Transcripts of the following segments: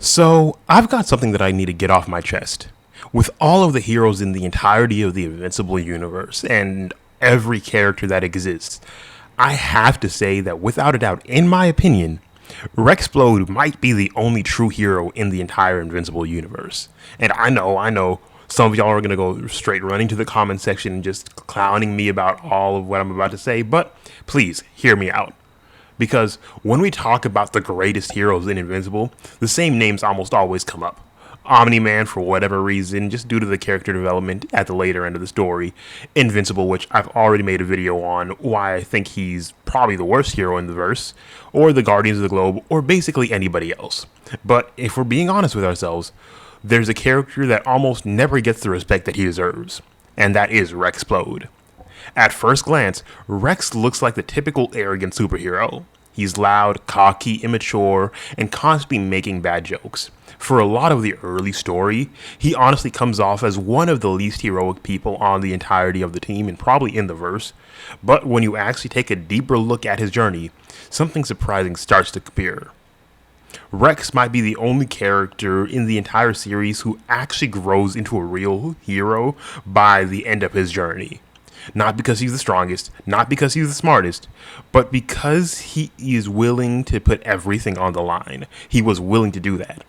So, I've got something that I need to get off my chest. With all of the heroes in the entirety of the Invincible universe and every character that exists, I have to say that without a doubt, in my opinion, Rex Splode might be the only true hero in the entire Invincible universe. And I know, some of y'all are going to go straight running to the comment section and just clowning me about all of what I'm about to say, but please hear me out. Because when we talk about the greatest heroes in Invincible, the same names almost always come up. Omni-Man, for whatever reason, just due to the character development at the later end of the story. Invincible, which I've already made a video on why I think he's probably the worst hero in the verse, or the Guardians of the Globe, or basically anybody else. But if we're being honest with ourselves, there's a character that almost never gets the respect that he deserves, and that is Rex Splode. At first glance, Rex looks like the typical arrogant superhero. He's loud, cocky, immature, and constantly making bad jokes. For a lot of the early story, he honestly comes off as one of the least heroic people on the entirety of the team and probably in the verse. But when you actually take a deeper look at his journey, something surprising starts to appear. Rex might be the only character in the entire series who actually grows into a real hero by the end of his journey. Not because he's the strongest, not because he's the smartest, but because he is willing to put everything on the line. He was willing to do that.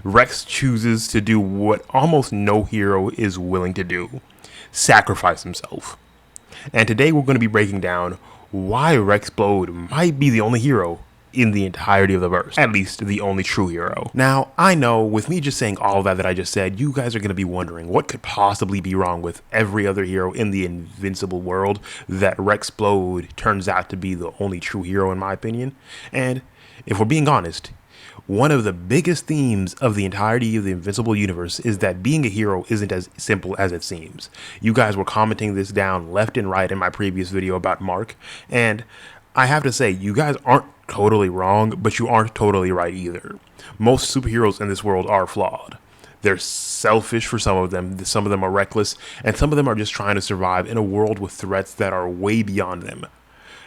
Rex chooses to do what almost no hero is willing to do: sacrifice himself. And today we're going to be breaking down why Rex Splode might be the only hero in the entirety of the verse. At least the only true hero. Now, I know with me just saying all of that I just said, you guys are going to be wondering what could possibly be wrong with every other hero in the Invincible world that Rex Splode turns out to be the only true hero in my opinion. And if we're being honest, one of the biggest themes of the entirety of the Invincible universe is that being a hero isn't as simple as it seems. You guys were commenting this down left and right in my previous video about Mark, and I have to say, you guys aren't totally wrong, but you aren't totally right either. Most superheroes in this world are flawed. They're selfish for some of them are reckless, and some of them are just trying to survive in a world with threats that are way beyond them.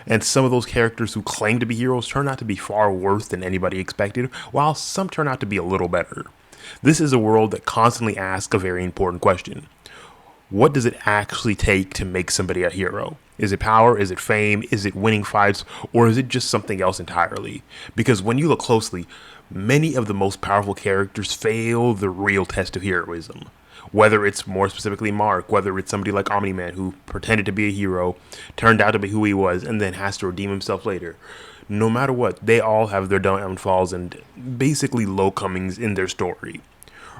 And some of those characters who claim to be heroes turn out to be far worse than anybody expected, while some turn out to be a little better. This is a world that constantly asks a very important question. What does it actually take to make somebody a hero? Is it power? Is it fame? Is it winning fights? Or is it just something else entirely? Because when you look closely, many of the most powerful characters fail the real test of heroism. Whether it's more specifically Mark, whether it's somebody like Omni-Man who pretended to be a hero, turned out to be who he was, and then has to redeem himself later. No matter what, they all have their downfalls and basically low comings in their story.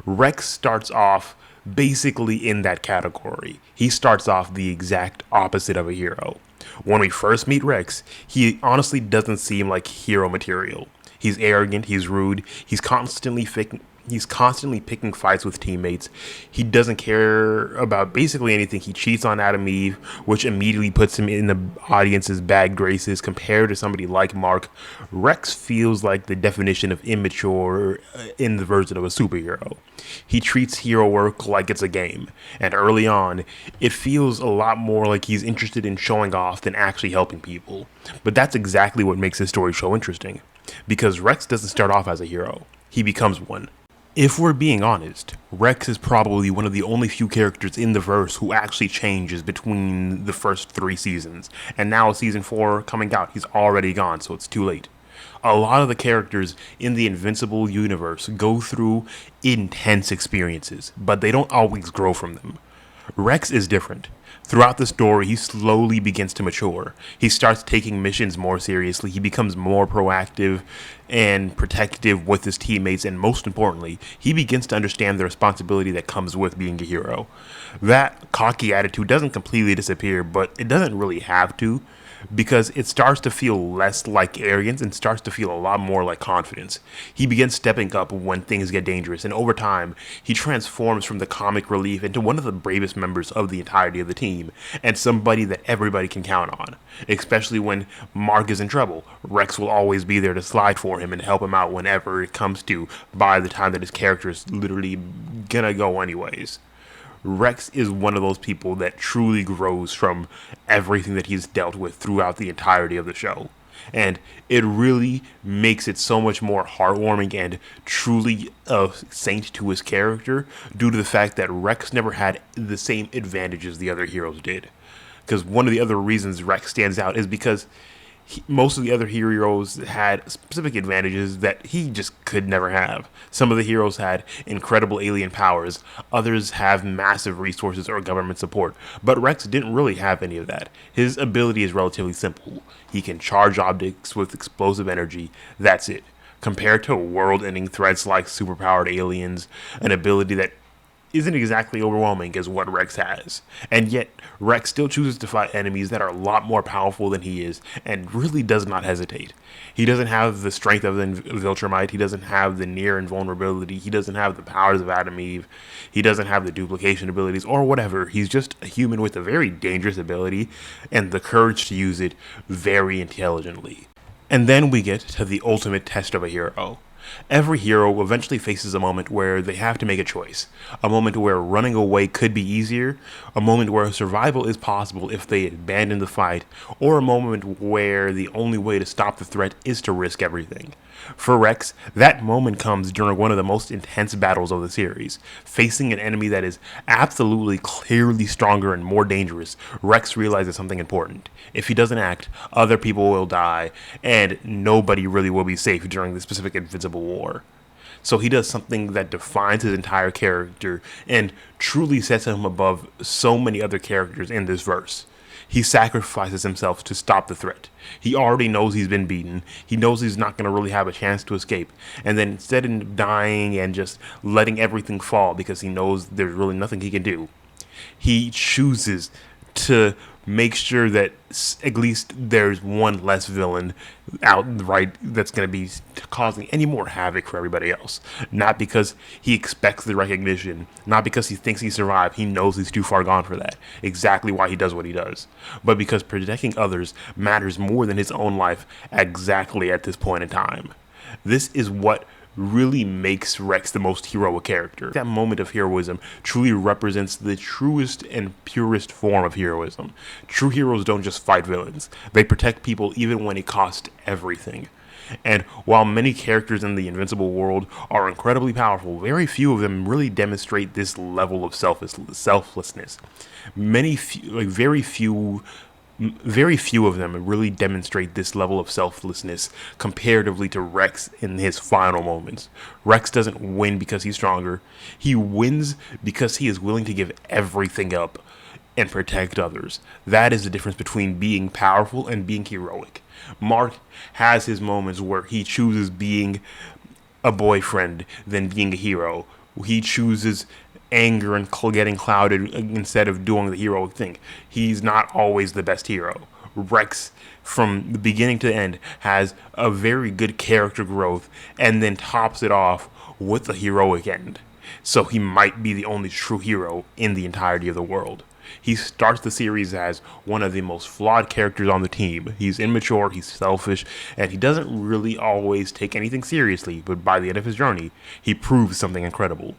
Rex starts off basically in that category. He starts off the exact opposite of a hero. When we first meet Rex, he honestly doesn't seem like hero material. He's arrogant, he's rude, he's constantly picking fights with teammates. He doesn't care about basically anything. He cheats on Adam Eve, which immediately puts him in the audience's bad graces. Compared to somebody like Mark, Rex feels like the definition of immature in the version of a superhero. He treats hero work like it's a game, and early on, it feels a lot more like he's interested in showing off than actually helping people. But that's exactly what makes his story so interesting, because Rex doesn't start off as a hero. He becomes one. If we're being honest, Rex is probably one of the only few characters in the verse who actually changes between the first 3 seasons. And now season 4 coming out, he's already gone, so it's too late. A lot of the characters in the Invincible universe go through intense experiences, but they don't always grow from them. Rex is different. Throughout the story, he slowly begins to mature. He starts taking missions more seriously. He becomes more proactive and protective with his teammates, and most importantly, he begins to understand the responsibility that comes with being a hero. That cocky attitude doesn't completely disappear, but it doesn't really have to, because it starts to feel less like arrogance and starts to feel a lot more like confidence. He begins stepping up when things get dangerous, and over time, he transforms from the comic relief into one of the bravest members of the entirety of the team, and somebody that everybody can count on. Especially when Mark is in trouble, Rex will always be there to slide for him and help him out whenever it comes to, by the time that his character is literally gonna go anyways. Rex is one of those people that truly grows from everything that he's dealt with throughout the entirety of the show. And it really makes it so much more heartwarming and truly a saint to his character due to the fact that Rex never had the same advantages the other heroes did. Because one of the other reasons Rex stands out is because most of the other heroes had specific advantages that he just could never have. Some of the heroes had incredible alien powers, others have massive resources or government support, but Rex didn't really have any of that. His ability is relatively simple. He can charge objects with explosive energy, that's it. Compared to world-ending threats like superpowered aliens, an ability that isn't exactly overwhelming as what Rex has. And yet, Rex still chooses to fight enemies that are a lot more powerful than he is, and really does not hesitate. He doesn't have the strength of the Viltrumite, he doesn't have the near invulnerability, he doesn't have the powers of Adam Eve, he doesn't have the duplication abilities, or whatever. He's just a human with a very dangerous ability, and the courage to use it very intelligently. And then we get to the ultimate test of a hero. Every hero eventually faces a moment where they have to make a choice. A moment where running away could be easier, a moment where survival is possible if they abandon the fight, or a moment where the only way to stop the threat is to risk everything. For Rex, that moment comes during one of the most intense battles of the series. Facing an enemy that is absolutely clearly stronger and more dangerous, Rex realizes something important. If he doesn't act, other people will die, and nobody really will be safe during the specific Invincible War. So he does something that defines his entire character and truly sets him above so many other characters in this verse. He sacrifices himself to stop the threat. He already knows he's been beaten. He knows he's not going to really have a chance to escape. And then instead of dying and just letting everything fall because he knows there's really nothing he can do, he chooses to make sure that at least there's one less villain outright that's going to be causing any more havoc for everybody else. Not because he expects the recognition, not because he thinks he survived, he knows he's too far gone for that, exactly why he does what he does, but because protecting others matters more than his own life exactly at this point in time. This is what really makes Rex the most heroic character. That moment of heroism truly represents the truest and purest form of heroism. True heroes don't just fight villains. They protect people even when it costs everything. And while many characters in the Invincible world are incredibly powerful, very few of them really demonstrate this level of selflessness. Very few of them really demonstrate this level of selflessness comparatively to Rex in his final moments. Rex doesn't win because he's stronger. He wins because he is willing to give everything up and protect others. That is the difference between being powerful and being heroic. Mark has his moments where he chooses being a boyfriend than being a hero. He chooses anger and getting clouded instead of doing the heroic thing. He's not always the best hero. Rex, from the beginning to the end, has a very good character growth and then tops it off with the heroic end. So he might be the only true hero in the entirety of the world. He starts the series as one of the most flawed characters on the team. He's immature, he's selfish, and he doesn't really always take anything seriously, but by the end of his journey, he proves something incredible.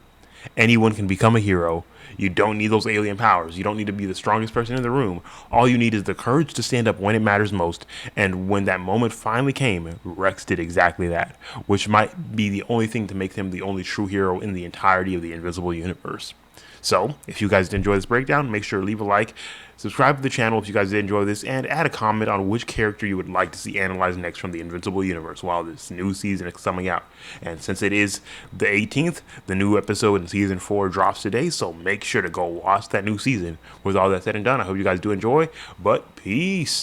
Anyone can become a hero. You don't need those alien powers. You don't need to be the strongest person in the room. All you need is the courage to stand up when it matters most. And when that moment finally came, Rex did exactly that, which might be the only thing to make him the only true hero in the entirety of the Invincible universe. So, if you guys did enjoy this breakdown, make sure to leave a like, subscribe to the channel if you guys did enjoy this, and add a comment on which character you would like to see analyzed next from the Invincible universe while this new season is coming out. And since it is the 18th, the new episode in season 4 drops today, so make sure to go watch that new season. With all that said and done, I hope you guys do enjoy, but peace!